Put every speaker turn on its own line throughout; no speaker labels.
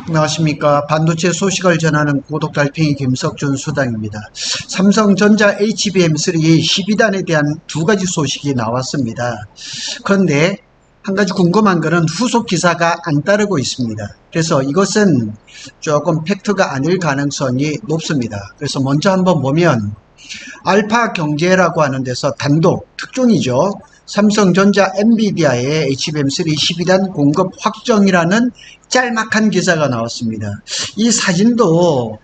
안녕하십니까. 반도체 소식을 전하는 고독달팽이 김석준 수당입니다. 삼성전자 HBM3 12단에 대한 두 가지 소식이 나왔습니다. 그런데 한 가지 궁금한 것은 후속 기사가 안 따르고 있습니다. 그래서 이것은 조금 팩트가 아닐 가능성이 높습니다. 그래서 먼저 한번 보면 알파 경제라고 하는 데서 단독 특종이죠. 삼성전자 엔비디아의 HBM3 12단 공급 확정이라는 짤막한 기사가 나왔습니다. 이 사진도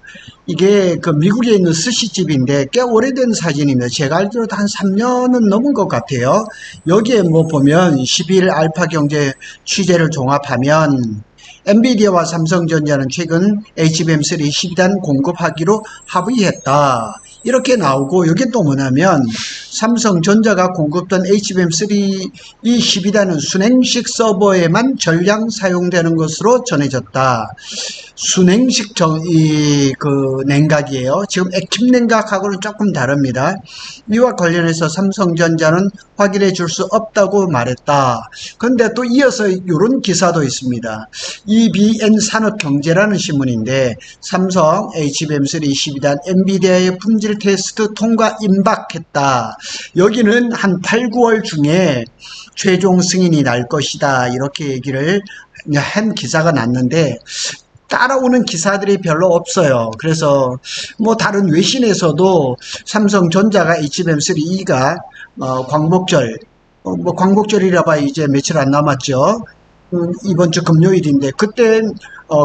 이게 그 미국에 있는 스시집인데 꽤 오래된 사진입니다. 제가 알기로도 한 3년은 넘은 것 같아요. 여기에 뭐 보면 12일 알파 경제 취재를 종합하면 엔비디아와 삼성전자는 최근 HBM3 12단 공급하기로 합의했다. 이렇게 나오고 여기 또 뭐냐면 삼성전자가 공급된 HBM3 이 12단은 순행식 서버에만 전량 사용되는 것으로 전해졌다. 순행식 냉각이에요. 지금 액tive 냉각하고는 조금 다릅니다. 이와 관련해서 삼성전자는 확인해 줄 수 없다고 말했다. 그런데 또 이어서 이런 기사도 있습니다. EBN 산업경제라는 신문인데 삼성 HBM3 12단 엔비디아의 품질 테스트 통과 임박했다. 여기는 한 8, 9월 중에 최종 승인이 날 것이다. 이렇게 얘기를 한 기사가 났는데 따라오는 기사들이 별로 없어요. 그래서 뭐 다른 외신에서도 삼성전자가 HBM3E가 광복절 뭐 광복절이라 봐야 이제 며칠 안 남았죠. 이번 주 금요일인데 그때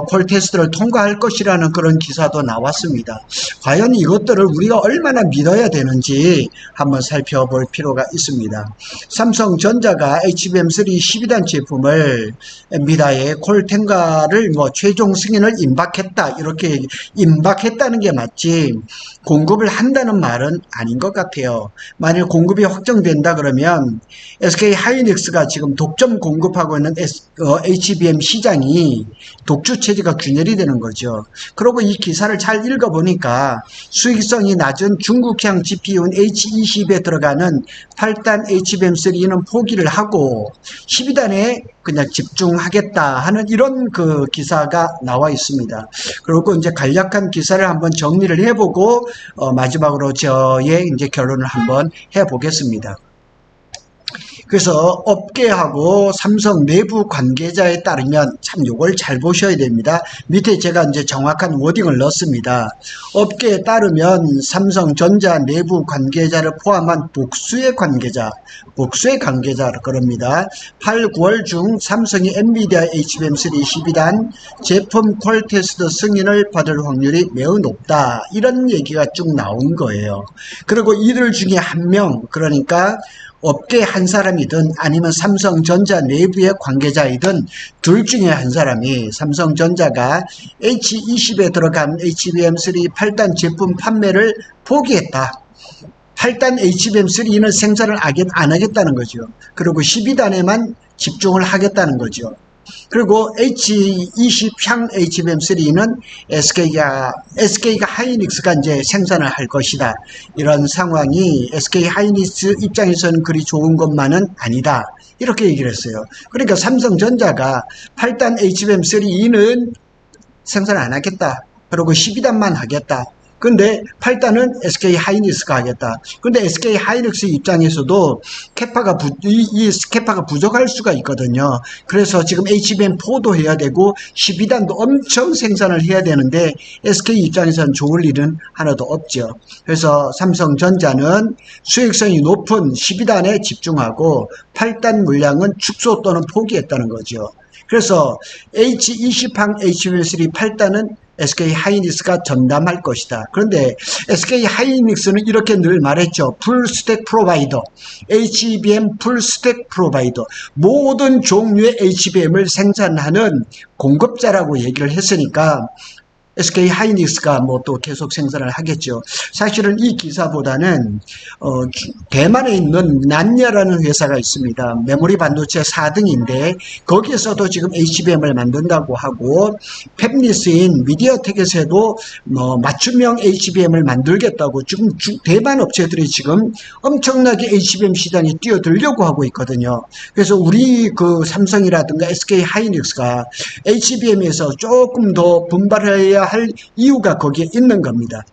콜 테스트를 통과할 것이라는 그런 기사도 나왔습니다. 과연 이것들을 우리가 얼마나 믿어야 되는지 한번 살펴볼 필요가 있습니다. 삼성전자가 HBM3 12단 제품을 엔비디아의 콜 통과를 최종 승인을 임박했다. 이렇게 임박했다는 게 맞지 공급을 한다는 말은 아닌 것 같아요. 만일 공급이 확정된다 그러면 SK 하이닉스가 지금 독점 공급하고 있는 HBM 시장이 독주 체제가 균열이 되는 거죠. 그리고 이 기사를 잘 읽어보니까 수익성이 낮은 중국향 GPU인 H20에 들어가는 8단 HBM3는 포기를 하고 12단에 그냥 집중하겠다 하는 이런 그 기사가 나와 있습니다. 그리고 이제 간략한 기사를 한번 정리를 해보고 마지막으로 저의 이제 결론을 한번 해보겠습니다. 그래서 업계하고 삼성 내부 관계자에 따르면 참 요걸 잘 보셔야 됩니다. 밑에 제가 이제 정확한 워딩을 넣었습니다. 업계에 따르면 삼성전자 내부 관계자를 포함한 복수의 관계자를 그럽니다. 8, 9월 중 삼성이 엔비디아 HBM3 12단 제품 콜 테스트 승인을 받을 확률이 매우 높다. 이런 얘기가 쭉 나온 거예요. 그리고 이들 중에 한 명, 그러니까 업계 한 사람이든 아니면 삼성전자 내부의 관계자이든 둘 중에 한 사람이 삼성전자가 H20에 들어간 HBM3 8단 제품 판매를 포기했다. 8단 HBM3는 생산을 안 하겠다는 거죠. 그리고 12단에만 집중을 하겠다는 거죠. 그리고 H20향 HBM3는 SK가 하이닉스가 이제 생산을 할 것이다. 이런 상황이 SK 하이닉스 입장에서는 그리 좋은 것만은 아니다. 이렇게 얘기를 했어요. 그러니까 삼성전자가 8단 HBM3는 생산 안 하겠다. 그리고 12단만 하겠다. 근데 8단은 SK 하이닉스가 하겠다. 근데 SK 하이닉스 입장에서도 이 캐파가 부족할 수가 있거든요. 그래서 지금 HBM4도 해야 되고 12단도 엄청 생산을 해야 되는데 SK 입장에서는 좋을 일은 하나도 없죠. 그래서 삼성전자는 수익성이 높은 12단에 집중하고 8단 물량은 축소 또는 포기했다는 거죠. 그래서 H20항 HBM3 8단은 SK 하이닉스가 전담할 것이다. 그런데 SK 하이닉스는 이렇게 늘 말했죠. 풀스택 프로바이더, HBM 풀스택 프로바이더, 모든 종류의 HBM을 생산하는 공급자라고 얘기를 했으니까 SK 하이닉스가 뭐 또 계속 생산을 하겠죠. 사실은 이 기사보다는 대만에 있는 난야라는 회사가 있습니다. 메모리 반도체 4등인데 거기에서도 지금 HBM을 만든다고 하고, 팹리스인 미디어텍에서도 뭐 맞춤형 HBM을 만들겠다고 지금 대만 업체들이 지금 엄청나게 HBM 시장에 뛰어들려고 하고 있거든요. 그래서 우리 그 삼성이라든가 SK 하이닉스가 HBM에서 조금 더 분발해야 할 이유가 거기에 있는 겁니다.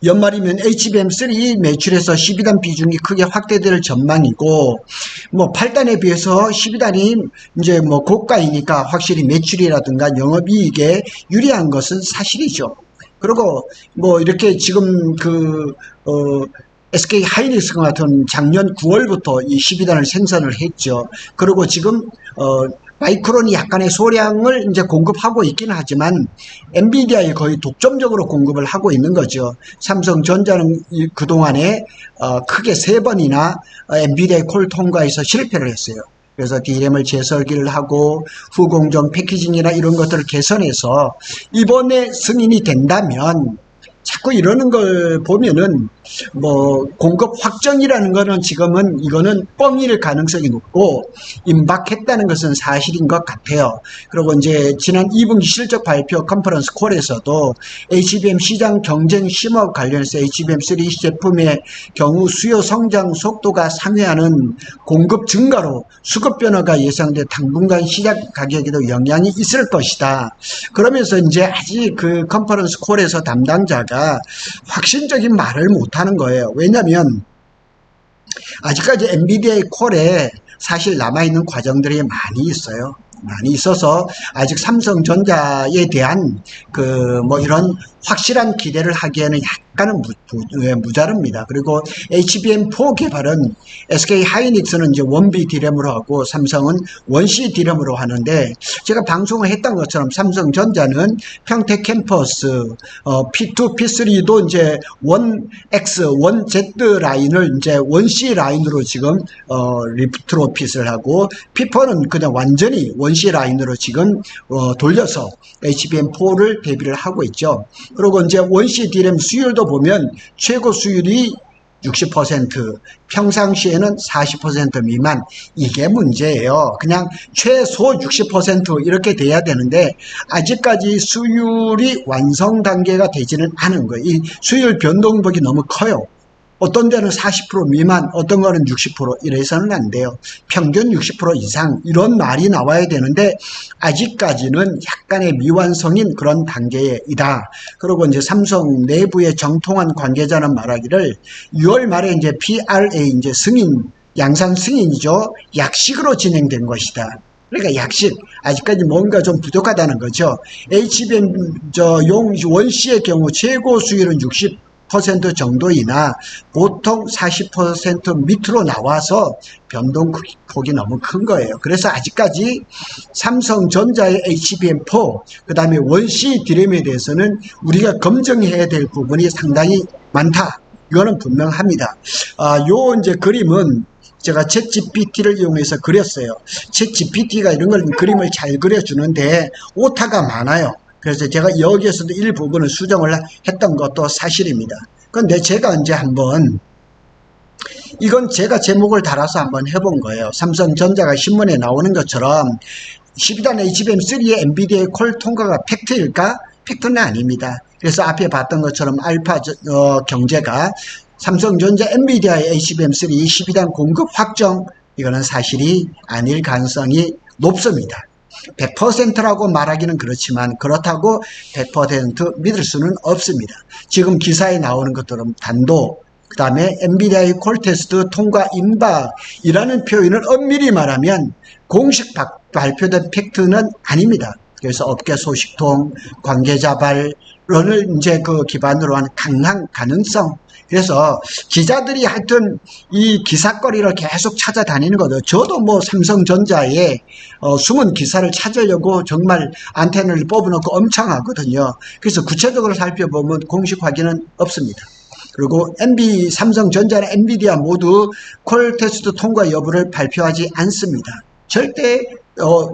연말이면 HBM3 매출에서 12단 비중이 크게 확대될 전망이고, 뭐 8단에 비해서 12단이 이제 뭐 고가이니까 확실히 매출이라든가 영업이익에 유리한 것은 사실이죠. 그리고 뭐 이렇게 지금 SK 하이닉스 같은 작년 9월부터 이 12단을 생산을 했죠. 그리고 지금 마이크론이 약간의 소량을 이제 공급하고 있기는 하지만 엔비디아에 거의 독점적으로 공급을 하고 있는 거죠. 삼성전자는 그동안에 크게 3번이나 엔비디아의 콜 통과해서 실패를 했어요. 그래서 DRAM을 재설계를 하고 후공정 패키징이나 이런 것들을 개선해서 이번에 승인이 된다면, 자꾸 이러는 걸 보면은 뭐 공급 확정이라는 거는 지금은 이거는 뻥일 가능성이 높고 임박했다는 것은 사실인 것 같아요. 그리고 이제 지난 2분기 실적 발표 컨퍼런스 콜에서도 HBM 시장 경쟁 심화 관련해서 HBM3 제품의 경우 수요 성장 속도가 상회하는 공급 증가로 수급 변화가 예상돼 당분간 시장 가격에도 영향이 있을 것이다. 그러면서 이제 아직 그 컨퍼런스 콜에서 담당자가 확신적인 말을 못 하는 거예요. 왜냐하면 아직까지 엔비디아의 콜에 사실 남아있는 과정들이 많이 있어요. 많이 있어서 아직 삼성전자에 대한 뭐 이런 확실한 기대를 하기에는 약간은 무자릅니다. 그리고 HBM4 개발은 SK 하이닉스는 이제 원B D램으로 하고 삼성은 원C D램으로 하는데, 제가 방송을 했던 것처럼 삼성전자는 평택 캠퍼스 P2, P3도 이제 원X, 원Z 라인을 이제 원C 라인으로 지금 리트로핏을 하고, P4는 그냥 완전히 원C 라인으로 지금 돌려서 HBM4를 대비를 하고 있죠. 그리고 이제 원C D램 수율도 보면 최고 수율이 60%, 평상시에는 40% 미만, 이게 문제예요. 그냥 최소 60% 이렇게 돼야 되는데 아직까지 수율이 완성 단계가 되지는 않은 거예요. 이 수율 변동폭이 너무 커요. 어떤 데는 40% 미만, 어떤 거는 60% 이래서는 안 돼요. 평균 60% 이상 이런 말이 나와야 되는데 아직까지는 약간의 미완성인 그런 단계이다. 그리고 이제 삼성 내부의 정통한 관계자는 말하기를 6월 말에 이제 PRA 이제 승인, 양산 승인이죠. 약식으로 진행된 것이다. 그러니까 약식, 아직까지 뭔가 좀 부족하다는 거죠. HBM 용 원C의 경우 최고 수율은 60% 정도이나 보통 40% 밑으로 나와서 변동폭이 너무 큰 거예요. 그래서 아직까지 삼성전자의 HBM4, 그 다음에 원C D램에 대해서는 우리가 검증해야 될 부분이 상당히 많다. 이거는 분명합니다. 요 이제 그림은 제가 챗GPT를 이용해서 그렸어요. 챗GPT가 이런 걸 그림을 잘 그려주는데 오타가 많아요. 그래서 제가 여기에서도 일부분을 수정을 했던 것도 사실입니다. 그런데 제가 이제 한번, 이건 제가 제목을 달아서 한번 해본 거예요. 삼성전자가 신문에 나오는 것처럼 12단 HBM3의 엔비디아의 콜 통과가 팩트일까? 팩트는 아닙니다. 그래서 앞에 봤던 것처럼 알파 경제가 삼성전자 엔비디아의 HBM3 12단 공급 확정, 이거는 사실이 아닐 가능성이 높습니다. 100%라고 말하기는 그렇지만 그렇다고 100% 믿을 수는 없습니다. 지금 기사에 나오는 것들은 단도, 그 다음에 엔비디아의 콜 테스트 통과 임박이라는 표현을 엄밀히 말하면 공식 발표된 팩트는 아닙니다. 그래서 업계 소식통, 관계자 발언을 이제 그 기반으로 한 강한 가능성. 그래서 기자들이 하여튼 이 기사거리를 계속 찾아다니는 거죠. 저도 뭐 삼성전자에 숨은 기사를 찾으려고 정말 안테나를 뽑아놓고 엄청 하거든요. 그래서 구체적으로 살펴보면 공식 확인은 없습니다. 그리고 삼성전자나 엔비디아 모두 콜 테스트 통과 여부를 발표하지 않습니다. 절대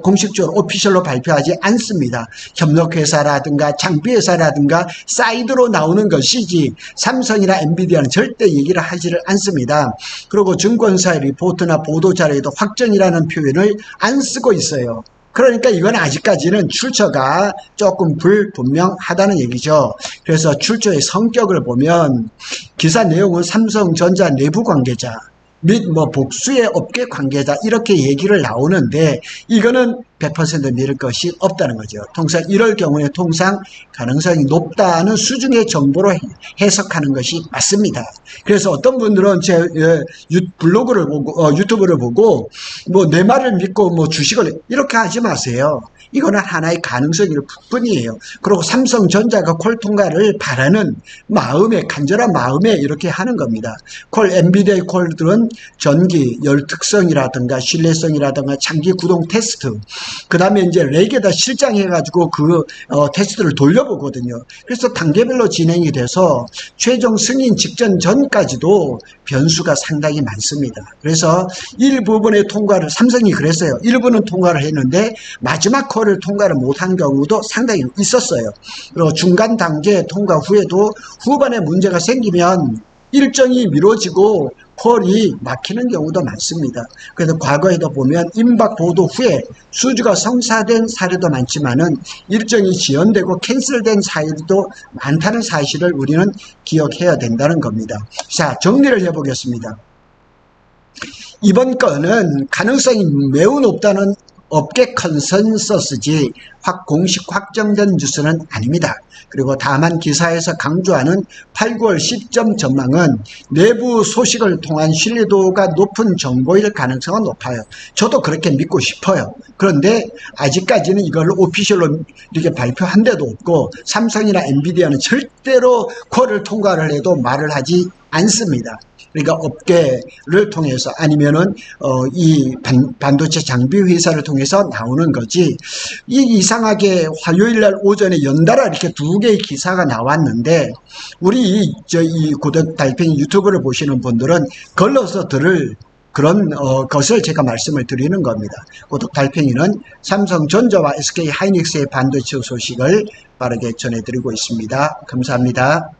공식적으로 오피셜로 발표하지 않습니다. 협력회사라든가 장비회사라든가 사이드로 나오는 것이지 삼성이나 엔비디아는 절대 얘기를 하지를 않습니다. 그리고 증권사의 리포트나 보도자료에도 확정이라는 표현을 안 쓰고 있어요. 그러니까 이건 아직까지는 출처가 조금 불분명하다는 얘기죠. 그래서 출처의 성격을 보면 기사 내용은 삼성전자 내부 관계자 및 복수의 업계 관계자 이렇게 얘기를 나오는데 이거는 100% 믿을 것이 없다는 거죠. 통상 이럴 경우에 통상 가능성이 높다는 수준의 정보로 해석하는 것이 맞습니다. 그래서 어떤 분들은 제 블로그를 보고 유튜브를 보고 내 말을 믿고 주식을 이렇게 하지 마세요. 이거는 하나의 가능성일 뿐이에요. 그리고 삼성전자가 콜 통과를 바라는 마음에, 간절한 마음에 이렇게 하는 겁니다. 엔비디아의 콜들은 전기, 열 특성이라든가 신뢰성이라든가 장기 구동 테스트, 그 다음에 이제 렉에다 실장해가지고 그 테스트를 돌려보거든요. 그래서 단계별로 진행이 돼서 최종 승인 직전 전까지도 변수가 상당히 많습니다. 그래서 일부분의 통과를, 삼성이 그랬어요. 일부는 통과를 했는데 마지막 콜을 통과를 못한 경우도 상당히 있었어요. 그리고 중간 단계 통과 후에도 후반에 문제가 생기면 일정이 미뤄지고 콜이 막히는 경우도 많습니다. 그래서 과거에도 보면 임박 보도 후에 수주가 성사된 사례도 많지만은 일정이 지연되고 캔슬된 사례도 많다는 사실을 우리는 기억해야 된다는 겁니다. 자, 정리를 해보겠습니다. 이번 건은 가능성이 매우 높다는 업계 컨센서스지 공식 확정된 뉴스는 아닙니다. 그리고 다만 기사에서 강조하는 8, 9월 시점 전망은 내부 소식을 통한 신뢰도가 높은 정보일 가능성은 높아요. 저도 그렇게 믿고 싶어요. 그런데 아직까지는 이걸 오피셜로 이렇게 발표한 데도 없고 삼성이나 엔비디아는 절대로 콜을 통과를 해도 말을 하지 않습니다. 그러니까 업계를 통해서 아니면은 이 반도체 장비 회사를 통해서 나오는 거지. 이상하게 화요일날 오전에 연달아 이렇게 두 개의 기사가 나왔는데 우리 이 고덕 달팽이 유튜브를 보시는 분들은 걸러서 들을 그런 것을 제가 말씀을 드리는 겁니다. 고덕 달팽이는 삼성전자와 SK 하이닉스의 반도체 소식을 빠르게 전해드리고 있습니다. 감사합니다.